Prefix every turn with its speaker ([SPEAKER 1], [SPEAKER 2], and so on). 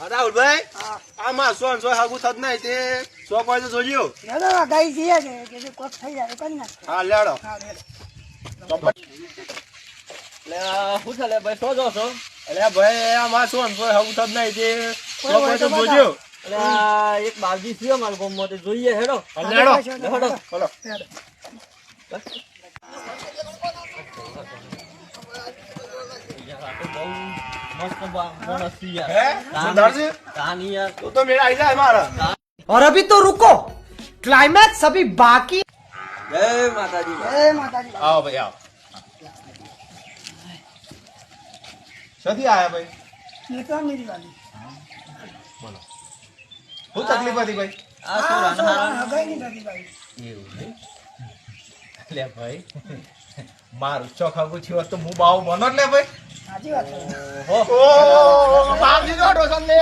[SPEAKER 1] રાહુલભાઈ આમાં સોન સો હાગુ થત નહીં તે સો પૈસા જોજો
[SPEAKER 2] ગાઈ જઈએ કે કોક થઈ જાય કરી નાખ.
[SPEAKER 1] હા લેડો
[SPEAKER 3] શું ચાલે ભાઈ શું જો છો?
[SPEAKER 1] અરે ભાઈ આમાં સોન સો હાગુ થત નહીં તે સો પૈસા જોજો
[SPEAKER 3] એક બાવજી થયો મારા ગામમાં તે જોઈએ હેડો
[SPEAKER 1] લેડો
[SPEAKER 3] હેડો
[SPEAKER 1] ચલો
[SPEAKER 3] મસ્ત બોનસ છે યાર.
[SPEAKER 1] હે સુધારજી
[SPEAKER 3] તાની યાર
[SPEAKER 1] તો મેળા આવી જાય મારા
[SPEAKER 4] और अभी तो रुको क्लाइमैक्स अभी बाकी
[SPEAKER 3] જય માતાજી.
[SPEAKER 2] જય માતાજી.
[SPEAKER 1] આવો ભાઈ આવો સદી આયા ભાઈ
[SPEAKER 2] એ તો મેરી વાલી.
[SPEAKER 1] શું તકલીફ હતી ભાઈ
[SPEAKER 3] આ શું રાનહારા?
[SPEAKER 2] ગાઈ ની થતી ભાઈ.
[SPEAKER 1] એવું નહીં લે ભાઈ મારું ચોખા પૂછ્યું તો હું બાવ બનો લે ભાઈ
[SPEAKER 2] સાચી વાત છે.
[SPEAKER 1] ઓ બાવજી જોડો સંલે